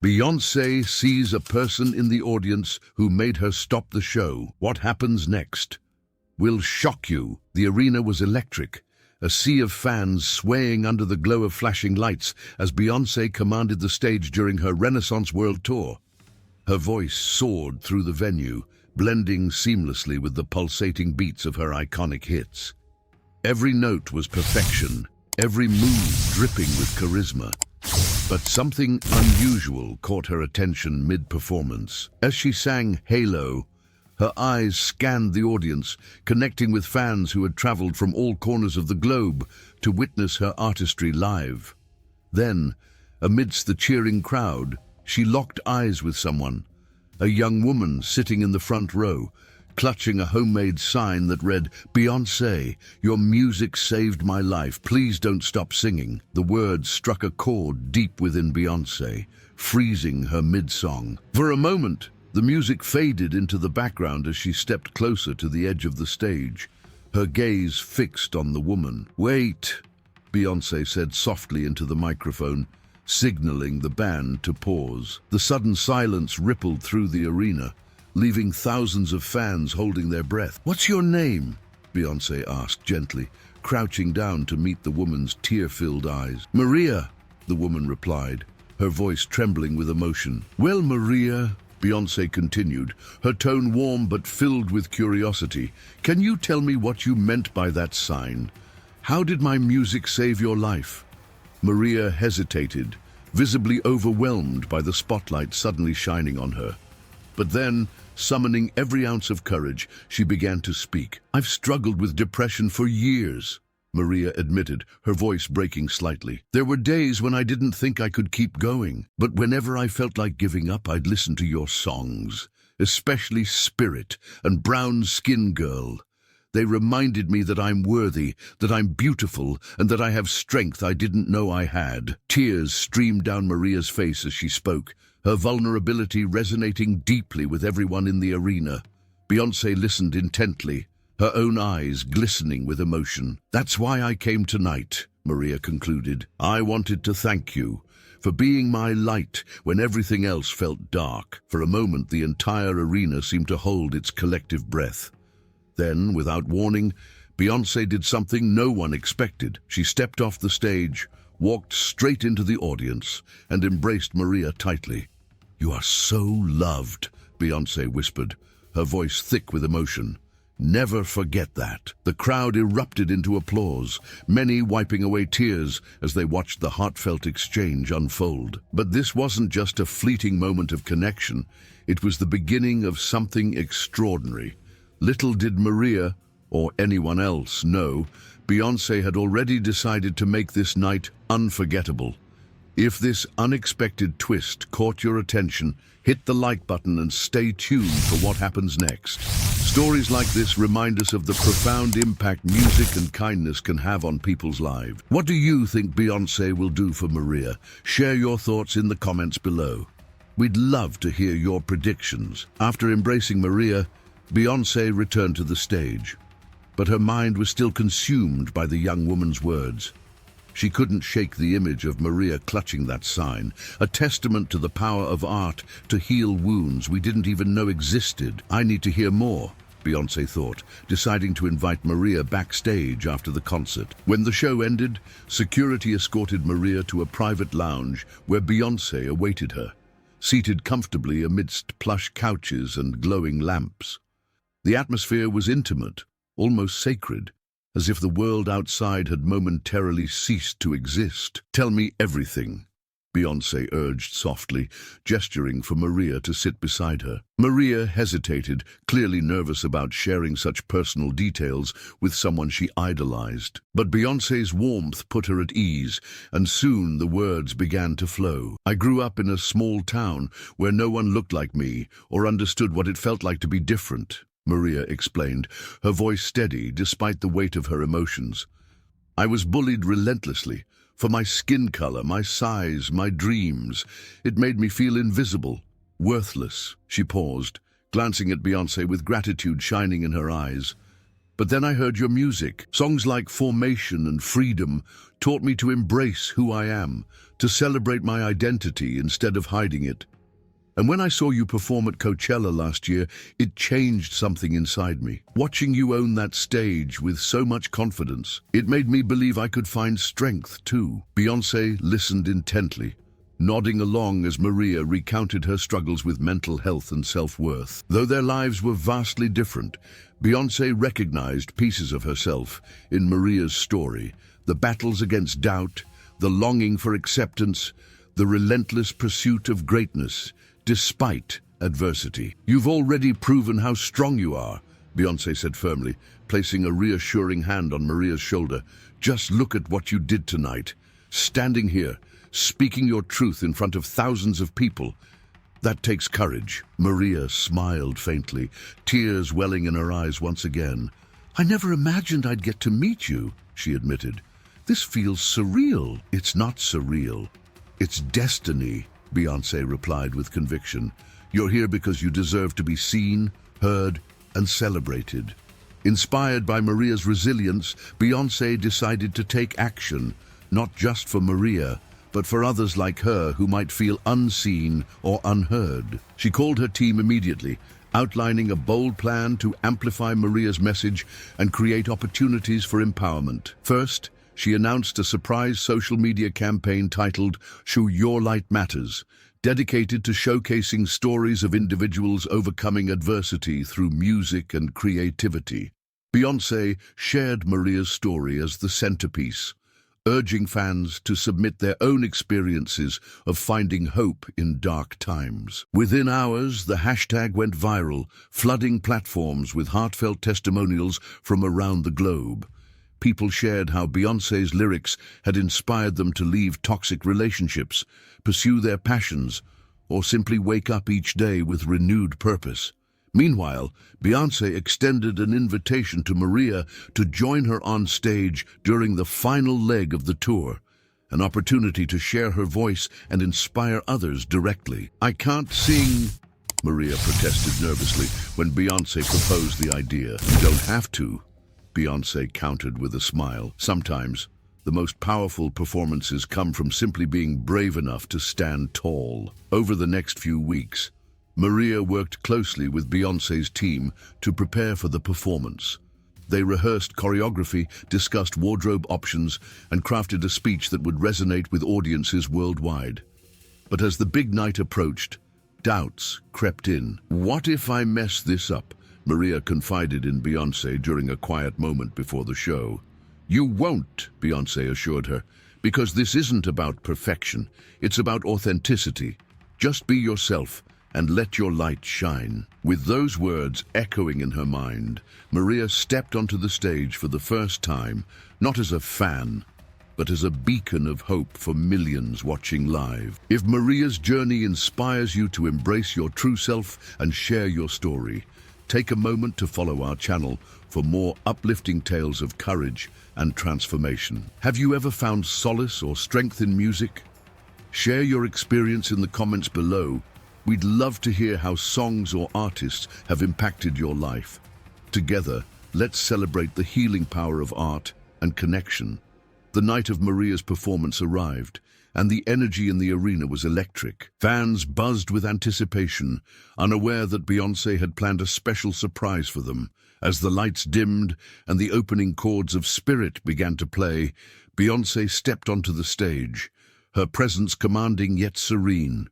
Beyoncé sees a person in the audience who made her stop the show. What happens next will shock you. The arena was electric, a sea of fans swaying under the glow of flashing lights as Beyoncé commanded the stage during her Renaissance World Tour. Her voice soared through the venue, blending seamlessly with the pulsating beats of her iconic hits. Every note was perfection, every move dripping with charisma. But something unusual caught her attention mid-performance. As she sang Halo, her eyes scanned the audience, connecting with fans who had traveled from all corners of the globe to witness her artistry live. Then, amidst the cheering crowd, she locked eyes with someone, a young woman sitting in the front row, clutching a homemade sign that read, "Beyoncé, your music saved my life. Please don't stop singing." The words struck a chord deep within Beyoncé, freezing her mid-song. For a moment, the music faded into the background as she stepped closer to the edge of the stage, her gaze fixed on the woman. "Wait," Beyoncé said softly into the microphone, signaling the band to pause. The sudden silence rippled through the arena, leaving thousands of fans holding their breath. "What's your name?" Beyoncé asked gently, crouching down to meet the woman's tear-filled eyes. "Maria," the woman replied, her voice trembling with emotion. "Well, Maria," Beyoncé continued, her tone warm but filled with curiosity, "can you tell me what you meant by that sign? How did my music save your life?" Maria hesitated, visibly overwhelmed by the spotlight suddenly shining on her. But then, summoning every ounce of courage, she began to speak. "I've struggled with depression for years," Maria admitted, her voice breaking slightly. "There were days when I didn't think I could keep going, but whenever I felt like giving up, I'd listen to your songs, especially Spirit and Brown Skin Girl. They reminded me that I'm worthy, that I'm beautiful, and that I have strength I didn't know I had." Tears streamed down Maria's face as she spoke, her vulnerability resonating deeply with everyone in the arena. Beyoncé listened intently, her own eyes glistening with emotion. "That's why I came tonight," Maria concluded. "I wanted to thank you for being my light when everything else felt dark." For a moment, the entire arena seemed to hold its collective breath. Then, without warning, Beyoncé did something no one expected. She stepped off the stage, walked straight into the audience, and embraced Maria tightly. "You are so loved," Beyoncé whispered, her voice thick with emotion. "Never forget that." The crowd erupted into applause, many wiping away tears as they watched the heartfelt exchange unfold. But this wasn't just a fleeting moment of connection. It was the beginning of something extraordinary. Little did Maria, or anyone else, know, Beyoncé had already decided to make this night unforgettable. If this unexpected twist caught your attention, hit the like button and stay tuned for what happens next. Stories like this remind us of the profound impact music and kindness can have on people's lives. What do you think Beyoncé will do for Maria? Share your thoughts in the comments below. We'd love to hear your predictions. After embracing Maria, Beyoncé returned to the stage, but her mind was still consumed by the young woman's words. She couldn't shake the image of Maria clutching that sign, a testament to the power of art to heal wounds we didn't even know existed. "I need to hear more," Beyoncé thought, deciding to invite Maria backstage after the concert. When the show ended, security escorted Maria to a private lounge where Beyoncé awaited her, seated comfortably amidst plush couches and glowing lamps. The atmosphere was intimate, almost sacred, as if the world outside had momentarily ceased to exist. "Tell me everything," Beyoncé urged softly, gesturing for Maria to sit beside her. Maria hesitated, clearly nervous about sharing such personal details with someone she idolized. But Beyoncé's warmth put her at ease, and soon the words began to flow. "I grew up in a small town where no one looked like me or understood what it felt like to be different," Maria explained, her voice steady despite the weight of her emotions. "I was bullied relentlessly for my skin color, my size, my dreams. It made me feel invisible, worthless." She paused, glancing at Beyoncé with gratitude shining in her eyes. "But then I heard your music. Songs like Formation and Freedom taught me to embrace who I am, to celebrate my identity instead of hiding it. And when I saw you perform at Coachella last year, it changed something inside me. Watching you own that stage with so much confidence, it made me believe I could find strength too. Beyoncé listened intently, nodding along as Maria recounted her struggles with mental health and self-worth. Though their lives were vastly different, Beyoncé recognized pieces of herself in Maria's story: the battles against doubt, the longing for acceptance, the relentless pursuit of greatness, despite adversity. "You've already proven how strong you are," Beyoncé said firmly, placing a reassuring hand on Maria's shoulder. "Just look at what you did tonight. Standing here, speaking your truth in front of thousands of people. That takes courage." Maria smiled faintly, tears welling in her eyes once again. "I never imagined I'd get to meet you," she admitted. "This feels surreal." "It's not surreal. It's destiny," Beyoncé replied with conviction. "You're here because you deserve to be seen, heard, and celebrated." Inspired by Maria's resilience, Beyoncé decided to take action, not just for Maria, but for others like her who might feel unseen or unheard. She called her team immediately, outlining a bold plan to amplify Maria's message and create opportunities for empowerment. First, she announced a surprise social media campaign titled "Show Your Light Matters," dedicated to showcasing stories of individuals overcoming adversity through music and creativity. Beyoncé shared Maria's story as the centerpiece, urging fans to submit their own experiences of finding hope in dark times. Within hours, the hashtag went viral, flooding platforms with heartfelt testimonials from around the globe. People shared how Beyoncé's lyrics had inspired them to leave toxic relationships, pursue their passions, or simply wake up each day with renewed purpose. Meanwhile, Beyoncé extended an invitation to Maria to join her on stage during the final leg of the tour, an opportunity to share her voice and inspire others directly. "I can't sing," Maria protested nervously when Beyoncé proposed the idea. "You don't have to," Beyoncé countered with a smile. "Sometimes, the most powerful performances come from simply being brave enough to stand tall." Over the next few weeks, Maria worked closely with Beyoncé's team to prepare for the performance. They rehearsed choreography, discussed wardrobe options, and crafted a speech that would resonate with audiences worldwide. But as the big night approached, doubts crept in. "What if I mess this up?" Maria confided in Beyoncé during a quiet moment before the show. "You won't," Beyoncé assured her, "because this isn't about perfection. It's about authenticity. Just be yourself and let your light shine." With those words echoing in her mind, Maria stepped onto the stage for the first time, not as a fan, but as a beacon of hope for millions watching live. If Maria's journey inspires you to embrace your true self and share your story, take a moment to follow our channel for more uplifting tales of courage and transformation. Have you ever found solace or strength in music? Share your experience in the comments below. We'd love to hear how songs or artists have impacted your life. Together, let's celebrate the healing power of art and connection. The night of Maria's performance arrived, and the energy in the arena was electric. Fans buzzed with anticipation, unaware that Beyoncé had planned a special surprise for them. As the lights dimmed and the opening chords of Spirit began to play, Beyoncé stepped onto the stage, her presence commanding yet serene.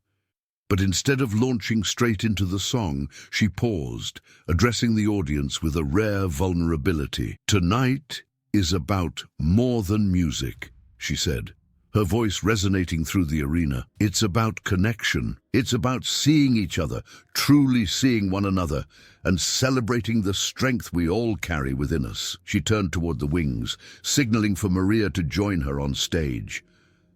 But instead of launching straight into the song, she paused, addressing the audience with a rare vulnerability. "Tonight is about more than music," she said, her voice resonating through the arena. "It's about connection. It's about seeing each other, truly seeing one another, and celebrating the strength we all carry within us." She turned toward the wings, signaling for Maria to join her on stage.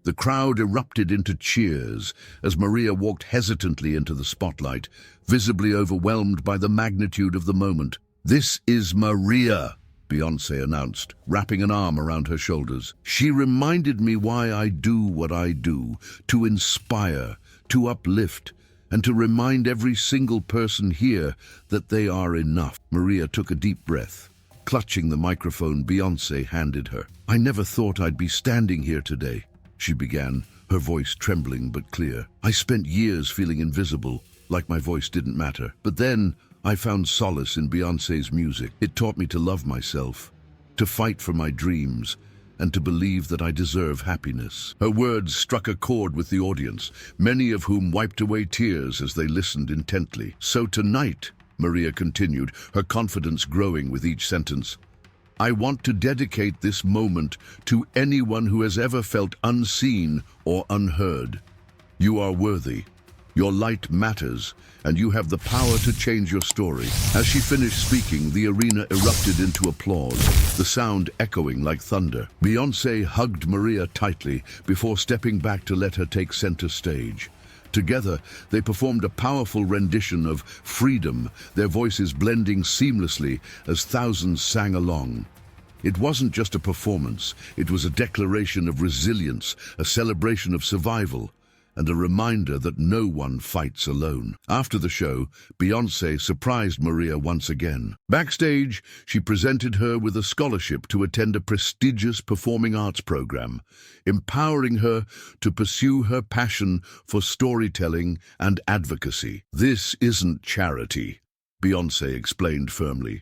The crowd erupted into cheers as Maria walked hesitantly into the spotlight, visibly overwhelmed by the magnitude of the moment. "This is Maria," Beyoncé announced, wrapping an arm around her shoulders. "She reminded me why I do what I do, to inspire, to uplift, and to remind every single person here that they are enough." Maria took a deep breath, clutching the microphone Beyoncé handed her. "I never thought I'd be standing here today," she began, her voice trembling but clear. "I spent years feeling invisible, like my voice didn't matter. But then I found solace in Beyoncé's music. It taught me to love myself, to fight for my dreams, and to believe that I deserve happiness." Her words struck a chord with the audience, many of whom wiped away tears as they listened intently. "So tonight," Maria continued, her confidence growing with each sentence, "I want to dedicate this moment to anyone who has ever felt unseen or unheard. You are worthy. Your light matters, and you have the power to change your story." As she finished speaking, the arena erupted into applause, the sound echoing like thunder. Beyoncé hugged Maria tightly before stepping back to let her take center stage. Together, they performed a powerful rendition of "Freedom," their voices blending seamlessly as thousands sang along. It wasn't just a performance, it was a declaration of resilience, a celebration of survival, and a reminder that no one fights alone. After the show, Beyoncé surprised Maria once again. Backstage, she presented her with a scholarship to attend a prestigious performing arts program, empowering her to pursue her passion for storytelling and advocacy. "This isn't charity," Beyoncé explained firmly.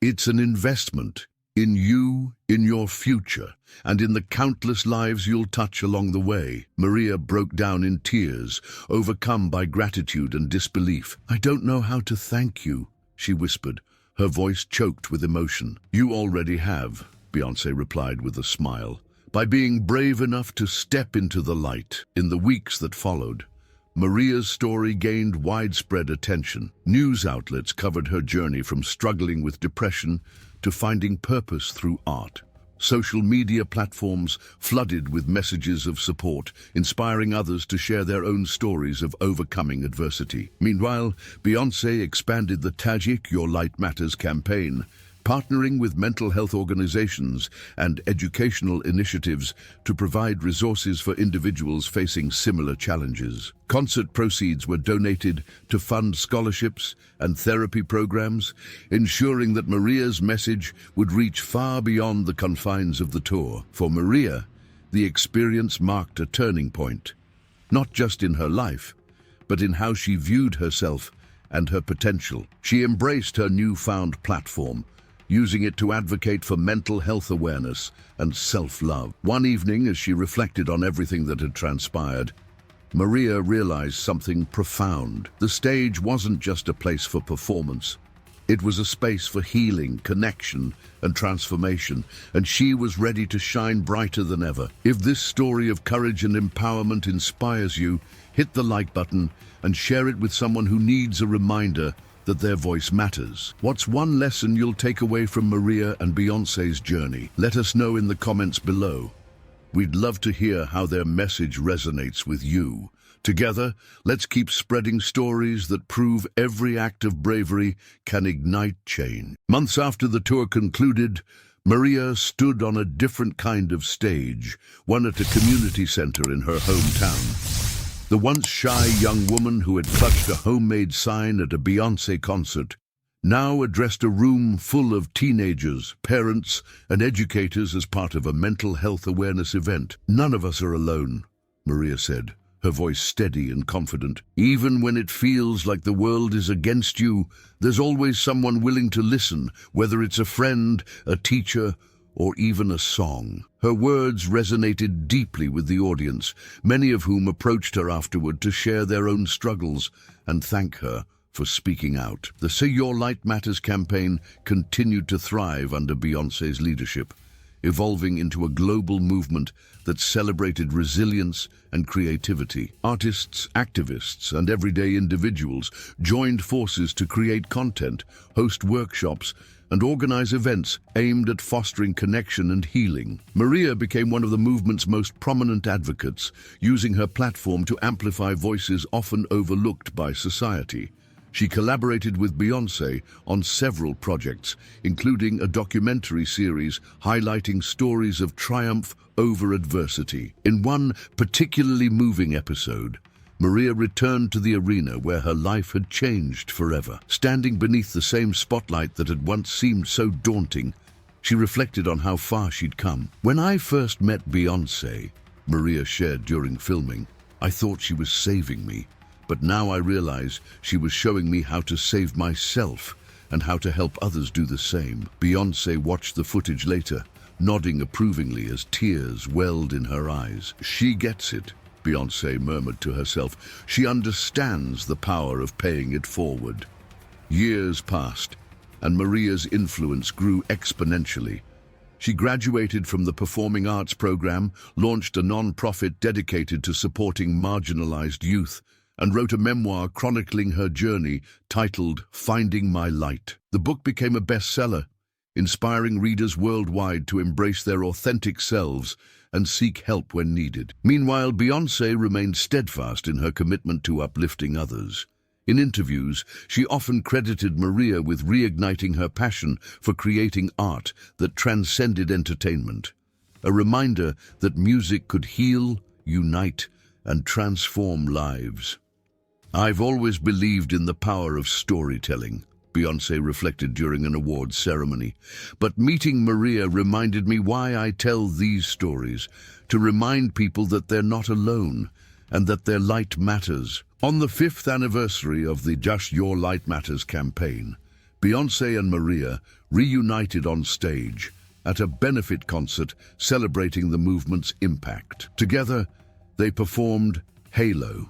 "It's an investment in you, in your future, and in the countless lives you'll touch along the way." Maria broke down in tears, overcome by gratitude and disbelief. "I don't know how to thank you," she whispered, her voice choked with emotion. "You already have," Beyoncé replied with a smile, "by being brave enough to step into the light." In the weeks that followed, Maria's story gained widespread attention. News outlets covered her journey from struggling with depression to finding purpose through art. Social media platforms flooded with messages of support, inspiring others to share their own stories of overcoming adversity. Meanwhile, Beyoncé expanded the Tajik Your Light Matters campaign, partnering with mental health organizations and educational initiatives to provide resources for individuals facing similar challenges. Concert proceeds were donated to fund scholarships and therapy programs, ensuring that Maria's message would reach far beyond the confines of the tour. For Maria, the experience marked a turning point, not just in her life, but in how she viewed herself and her potential. She embraced her newfound platform, using it to advocate for mental health awareness and self-love. One evening, as she reflected on everything that had transpired, Maria realized something profound. The stage wasn't just a place for performance. It was a space for healing, connection, and transformation, and she was ready to shine brighter than ever. If this story of courage and empowerment inspires you, hit the like button and share it with someone who needs a reminder that their voice matters. What's one lesson you'll take away from Maria and Beyoncé's journey? Let us know in the comments below. We'd love to hear how their message resonates with you. Together, let's keep spreading stories that prove every act of bravery can ignite change. Months after the tour concluded, Maria stood on a different kind of stage, one at a community center in her hometown. The once shy young woman who had clutched a homemade sign at a Beyoncé concert now addressed a room full of teenagers, parents, and educators as part of a mental health awareness event. "None of us are alone," Maria said, her voice steady and confident. "Even when it feels like the world is against you, there's always someone willing to listen, whether it's a friend, a teacher, or even a song." Her words resonated deeply with the audience, many of whom approached her afterward to share their own struggles and thank her for speaking out. The Say Your Light Matters campaign continued to thrive under Beyoncé's leadership, evolving into a global movement that celebrated resilience and creativity. Artists, activists, and everyday individuals joined forces to create content, host workshops, and organize events aimed at fostering connection and healing. Maria became one of the movement's most prominent advocates, using her platform to amplify voices often overlooked by society. She collaborated with Beyoncé on several projects, including a documentary series highlighting stories of triumph over adversity. In one particularly moving episode, Maria returned to the arena where her life had changed forever. Standing beneath the same spotlight that had once seemed so daunting, she reflected on how far she'd come. "When I first met Beyoncé, Maria shared during filming. I thought she was saving me, but now I realize she was showing me how to save myself and how to help others do the same. Beyoncé watched the footage later, nodding approvingly as tears welled in her eyes. She gets it, Beyoncé murmured to herself. She understands the power of paying it forward. Years passed, and Maria's influence grew exponentially. She graduated from the Performing Arts program, launched a non-profit dedicated to supporting marginalized youth, and wrote a memoir chronicling her journey titled Finding My Light. The book became a bestseller, inspiring readers worldwide to embrace their authentic selves and seek help when needed. Meanwhile, Beyoncé remained steadfast in her commitment to uplifting others. In interviews, she often credited Maria with reigniting her passion for creating art that transcended entertainment, a reminder that music could heal, unite, and transform lives. I've always believed in the power of storytelling, Beyoncé reflected during an awards ceremony. But meeting Maria reminded me why I tell these stories, to remind people that they're not alone and that their light matters. On the 5th anniversary of the Just Your Light Matters campaign, Beyoncé and Maria reunited on stage at a benefit concert celebrating the movement's impact. Together, they performed Halo,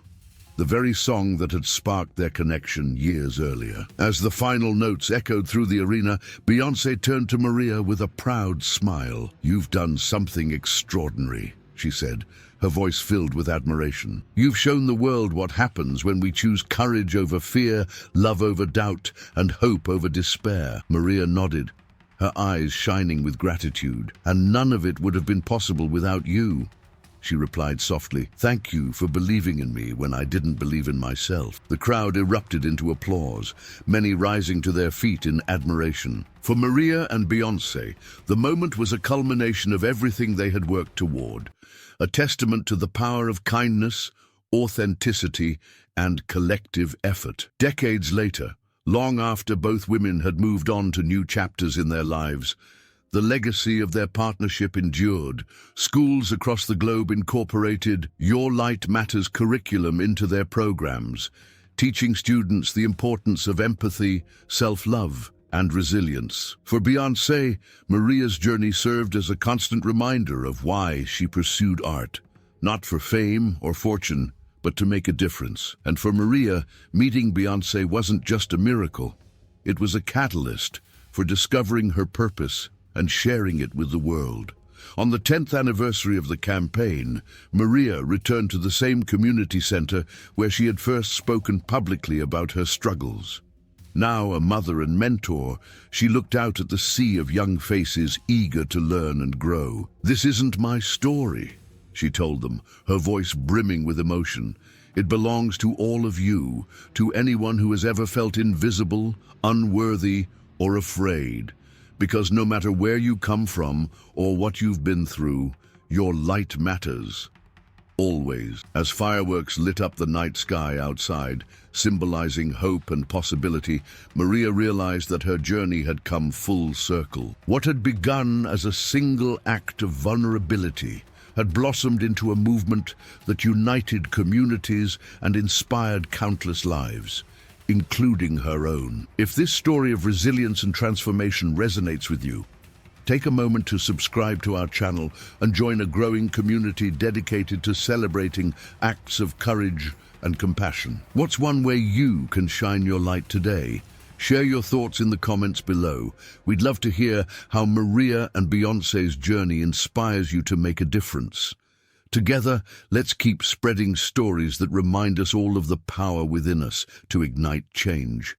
the very song that had sparked their connection years earlier. As the final notes echoed through the arena, Beyoncé turned to Maria with a proud smile. "You've done something extraordinary," she said, her voice filled with admiration. "You've shown the world what happens when we choose courage over fear, love over doubt, and hope over despair." Maria nodded, her eyes shining with gratitude. "And none of it would have been possible without you," she replied softly. "Thank you for believing in me when I didn't believe in myself." The crowd erupted into applause, many rising to their feet in admiration. For Maria and Beyoncé, the moment was a culmination of everything they had worked toward, a testament to the power of kindness, authenticity, and collective effort. Decades later, long after both women had moved on to new chapters in their lives, the legacy of their partnership endured. Schools across the globe incorporated Your Light Matters curriculum into their programs, teaching students the importance of empathy, self-love, and resilience. For Beyoncé, Maria's journey served as a constant reminder of why she pursued art, not for fame or fortune, but to make a difference. And for Maria, meeting Beyoncé wasn't just a miracle. It was a catalyst for discovering her purpose and sharing it with the world. On the 10th anniversary of the campaign, Maria returned to the same community center where she had first spoken publicly about her struggles. Now a mother and mentor, she looked out at the sea of young faces eager to learn and grow. "This isn't my story," she told them, her voice brimming with emotion. "It belongs to all of you, to anyone who has ever felt invisible, unworthy, or afraid. Because no matter where you come from or what you've been through, your light matters. Always." As fireworks lit up the night sky outside, symbolizing hope and possibility, Maria realized that her journey had come full circle. What had begun as a single act of vulnerability had blossomed into a movement that united communities and inspired countless lives, including her own. If this story of resilience and transformation resonates with you, take a moment to subscribe to our channel and join a growing community dedicated to celebrating acts of courage and compassion. What's one way you can shine your light today? Share your thoughts in the comments below. We'd love to hear how Maria and Beyoncé's journey inspires you to make a difference. Together, let's keep spreading stories that remind us all of the power within us to ignite change.